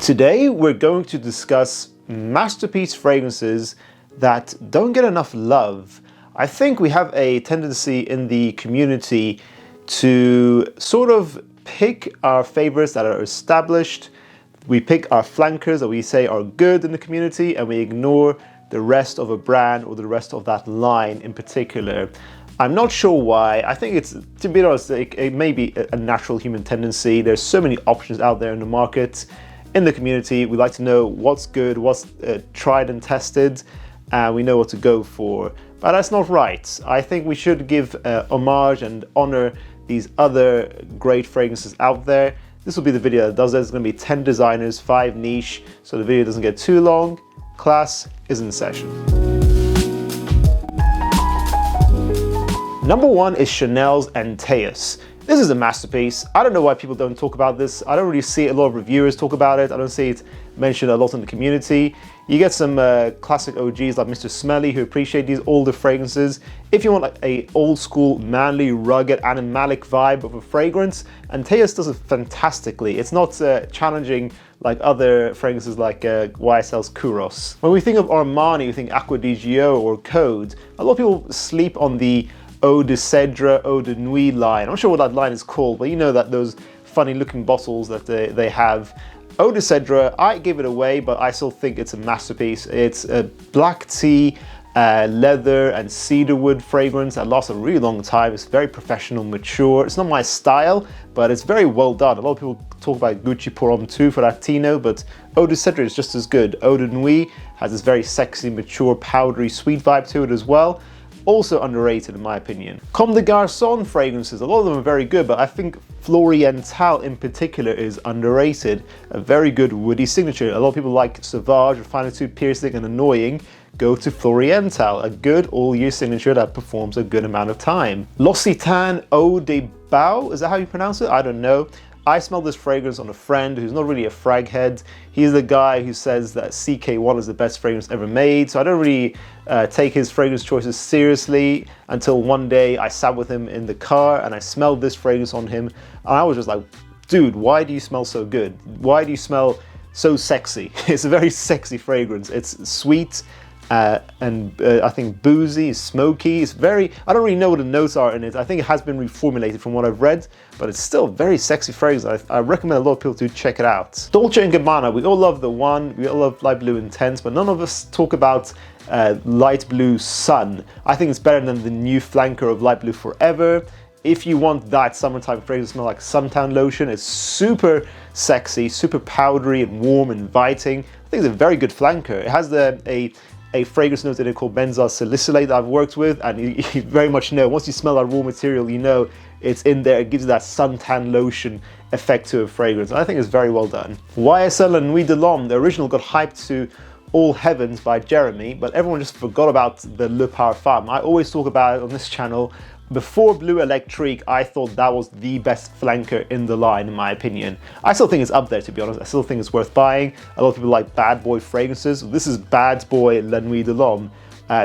Today we're going to discuss masterpiece fragrances that don't get enough love. I think we have a tendency in the community to sort of pick our favorites that are established. We pick our flankers that we say are good in the community, and we ignore the rest of a brand or the rest of that line in particular. I'm not sure why. I think it's, to be honest, it may be a natural human tendency. There's so many options out there in the market. In the community, we like to know what's good, what's tried and tested, and we know what to go for. But that's not right. I think we should give homage and honor these other great fragrances out there. This will be the video that does it. It's going to be 10 designers, 5 niche, so the video doesn't get too long. Class is in session. Number 1 is Chanel's Antaeus. This is a masterpiece. I don't know why people don't talk about this. I don't really see a lot of reviewers talk about it. I don't see it mentioned a lot in the community. You get some classic OGs like Mr. Smelly who appreciate these older fragrances. If you want like a old school, manly, rugged, animalic vibe of a fragrance, Antaeus does it fantastically. It's not challenging like other fragrances like YSL's Kouros. When we think of Armani, we think Aqua di Gio or Code. A lot of people sleep on the Eau de Cèdre, Eau de Nuit line. I'm not sure what that line is called, but you know that those funny looking bottles that they have. Eau de Cèdre, I gave it away, but I still think it's a masterpiece. It's a black tea, leather and cedarwood fragrance that lasts a really long time. It's very professional, mature. It's not my style, but it's very well done. A lot of people talk about Gucci Pour Homme 2 for that Tino, but Eau de Cèdre is just as good. Eau de Nuit has this very sexy, mature, powdery, sweet vibe to it as well. Also underrated in my opinion. Comme des Garçons fragrances, a lot of them are very good, but I think Floriental in particular is underrated. A very good woody signature. A lot of people like Sauvage or find it too piercing and annoying. Go to Floriental, a good all-year signature that performs a good amount of time. L'Occitane Eau de Bao, is that how you pronounce it? I don't know. I smelled this fragrance on a friend who's not really a frag head. He's the guy who says that CK1 is the best fragrance ever made, so I don't really take his fragrance choices seriously until one day I sat with him in the car and I smelled this fragrance on him, and I was just like, dude, why do you smell so good? Why do you smell so sexy? It's a very sexy fragrance. It's sweet, and I think boozy, smoky. It's very, I don't really know what the notes are in it. I think it has been reformulated from what I've read, but it's still a very sexy fragrance. I recommend a lot of people to check it out. Dolce & Gabbana, we all love the one, we all love Light Blue Intense, but none of us talk about Light Blue Sun. I think it's better than the new flanker of Light Blue Forever. If you want that summertime fragrance to smell like suntan lotion, it's super sexy, super powdery and warm, inviting. I think it's a very good flanker. It has a fragrance note in it called benzoyl salicylate that I've worked with, and you very much know, once you smell that raw material, you know it's in there. It gives you that suntan lotion effect to a fragrance. I think it's very well done. YSL and Nuit de l'Homme, the original got hyped to all heavens by Jeremy, but everyone just forgot about the Le Parfum. I always talk about it on this channel. Before Blue Electrique, I thought that was the best flanker in the line, in my opinion. I still think it's up there, to be honest. I still think it's worth buying. A lot of people like bad boy fragrances. This is bad boy La Nuit de l'Homme.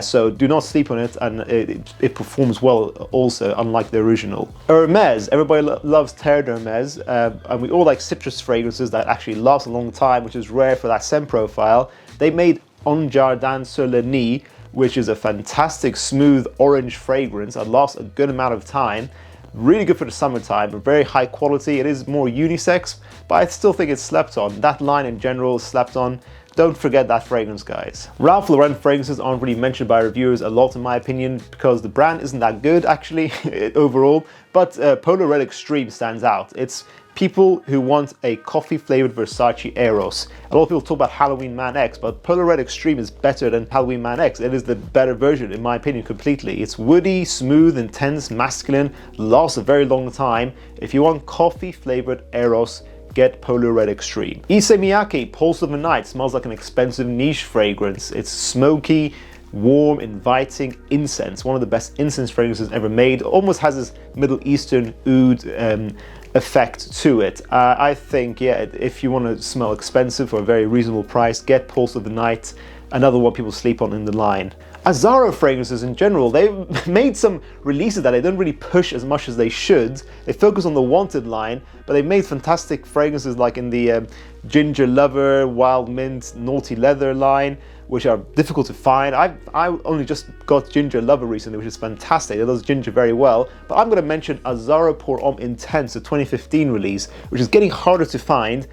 So do not sleep on it, and it performs well also, unlike the original. Hermes, everybody loves Terre d'Hermes, and we all like citrus fragrances that actually last a long time, which is rare for that scent profile. They made Un Jardin sur le Nid, which is a fantastic smooth orange fragrance that lasts a good amount of time. Really good for the summertime, but very high quality. It is more unisex, but I still think it's slept on. That line in general is slept on. Don't forget that fragrance, guys. Ralph Lauren fragrances aren't really mentioned by reviewers a lot in my opinion, because the brand isn't that good actually overall, but Polar Red Extreme stands out. It's people who want a coffee flavored Versace Eros. A lot of people talk about Halloween Man X, but Polar Red Extreme is better than Halloween Man X. It is the better version in my opinion completely. It's woody, smooth, intense, masculine, lasts a very long time. If you want coffee flavored Eros, get Polar Red Extreme. Issey Miyake Pulse of the Night smells like an expensive niche fragrance. It's smoky, warm, inviting incense. One of the best incense fragrances ever made. Almost has this Middle Eastern oud effect to it. I think, yeah, if you want to smell expensive for a very reasonable price, get Pulse of the Night. Another one people sleep on in the line. Azzaro fragrances in general, they've made some releases that they don't really push as much as they should. They focus on the Wanted line, but they've made fantastic fragrances like in the Ginger Lover, Wild Mint, Naughty Leather line, which are difficult to find. I only just got Ginger Lover recently, which is fantastic. It does ginger very well. But I'm going to mention Azzaro Pour Homme Intense, a 2015 release, which is getting harder to find.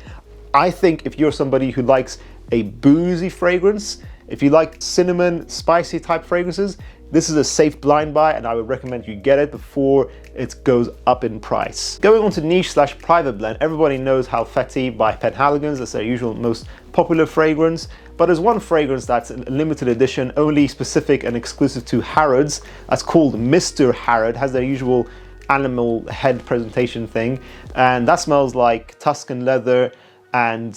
I think if you're somebody who likes a boozy fragrance, if you like cinnamon, spicy type fragrances, this is a safe blind buy, and I would recommend you get it before it goes up in price. Going on to niche/private blend, everybody knows Halfeti by Penhaligon's. That's their usual most popular fragrance. But there's one fragrance that's a limited edition, only specific and exclusive to Harrod's. That's called Mr. Harrod, has their usual animal head presentation thing. And that smells like Tuscan leather and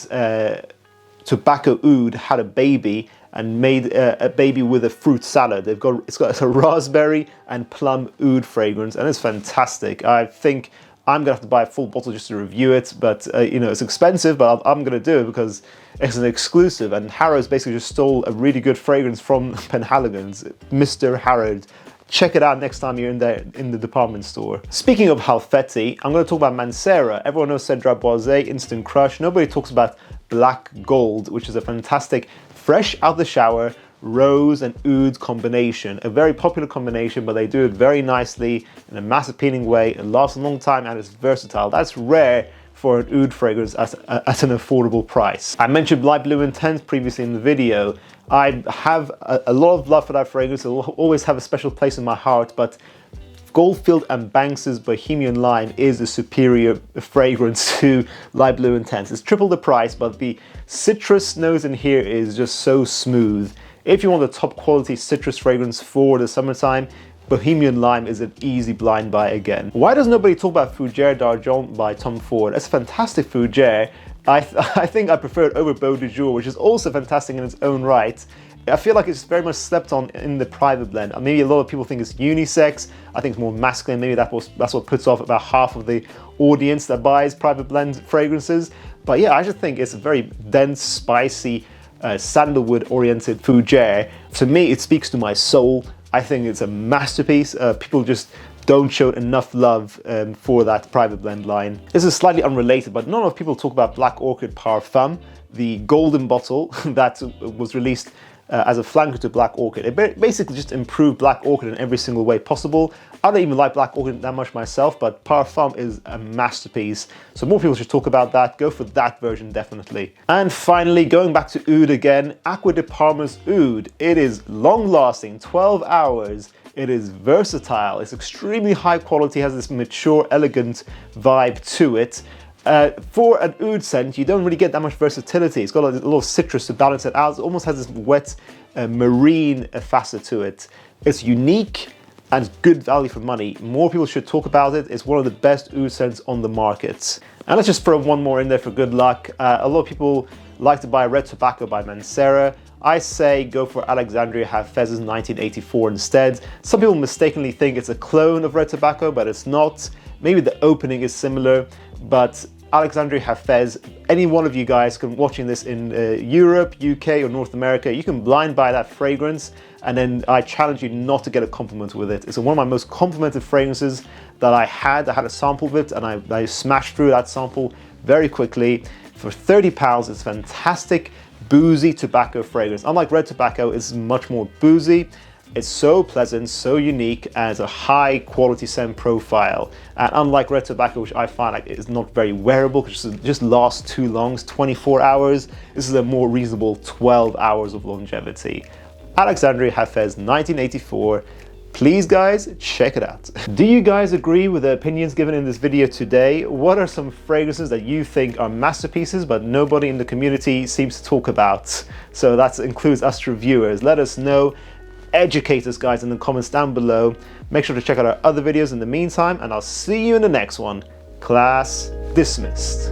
tobacco oud had a baby and made a baby with a fruit salad. It's got a raspberry and plum oud fragrance, and it's fantastic. I think I'm gonna have to buy a full bottle just to review it, but you know, it's expensive, but I'm gonna do it because it's an exclusive, and Harrod's basically just stole a really good fragrance from Penhaligon's, Mr. Harrod. Check it out next time you're in the department store. Speaking of Halfeti, I'm going to talk about Mancera. Everyone knows Cedra Boisé, Instant Crush. Nobody talks about Black Gold, which is a fantastic fresh out the shower rose and oud combination. A very popular combination, but they do it very nicely in a mass appealing way. It lasts a long time and it's versatile. That's rare for an oud fragrance at an affordable price. I mentioned Light Blue Intense previously in the video. I have a lot of love for that fragrance. It will always have a special place in my heart, but Goldfield and Banks's Bohemian Lime is a superior fragrance to Light Blue Intense. It's triple the price, but the citrus nose in here is just so smooth. If you want a top quality citrus fragrance for the summertime, Bohemian Lime is an easy blind buy again. Why does nobody talk about Fougère d'Argent by Tom Ford? It's a fantastic Fougère. I think I prefer it over Beau de Jour, which is also fantastic in its own right. I feel like it's very much slept on in the private blend. Maybe a lot of people think it's unisex. I think it's more masculine. Maybe that's what puts off about half of the audience that buys private blend fragrances. But yeah, I just think it's a very dense, spicy, sandalwood-oriented Fougère. To me, it speaks to my soul. I think it's a masterpiece. People just don't show enough love for that private blend line. This is slightly unrelated, but not enough people talk about Black Orchid Parfum, the golden bottle that was released as a flanker to Black Orchid. It basically just improved Black Orchid in every single way possible. I don't even like Black Orchid that much myself, but Parfum is a masterpiece. So more people should talk about that. Go for that version, definitely. And finally, going back to oud again, Aqua de Palma's oud. It is long-lasting, 12 hours. It is versatile. It's extremely high quality, has this mature, elegant vibe to it. For an oud scent, you don't really get that much versatility. It's got a little citrus to balance it out. It almost has this wet marine facet to it. It's unique and good value for money. More people should talk about it. It's one of the best oud scents on the market. And let's just throw one more in there for good luck. A lot of people like to buy Red Tobacco by Mancera. I say go for Alexandria Hafez's 1984 instead. Some people mistakenly think it's a clone of Red Tobacco, but it's not. Maybe the opening is similar, but Alexandria Hafez, any one of you guys watching this in Europe, UK or North America, you can blind buy that fragrance, and then I challenge you not to get a compliment with it. It's one of my most complimented fragrances that I had. I had a sample of it and I smashed through that sample very quickly. For £30, it's fantastic boozy tobacco fragrance. Unlike Red Tobacco, it's much more boozy. It's so pleasant, so unique, and it's a high quality scent profile. And unlike Red Tobacco, which I find like it's not very wearable because it just lasts too long, it's 24 hours. This is a more reasonable 12 hours of longevity. Alexandria Hafez 1984. Please guys, check it out. Do you guys agree with the opinions given in this video today? What are some fragrances that you think are masterpieces but nobody in the community seems to talk about? So that includes us reviewers. Let us know. Educate us guys in the comments down below. Make sure to check out our other videos in the meantime, and I'll see you in the next one. Class dismissed.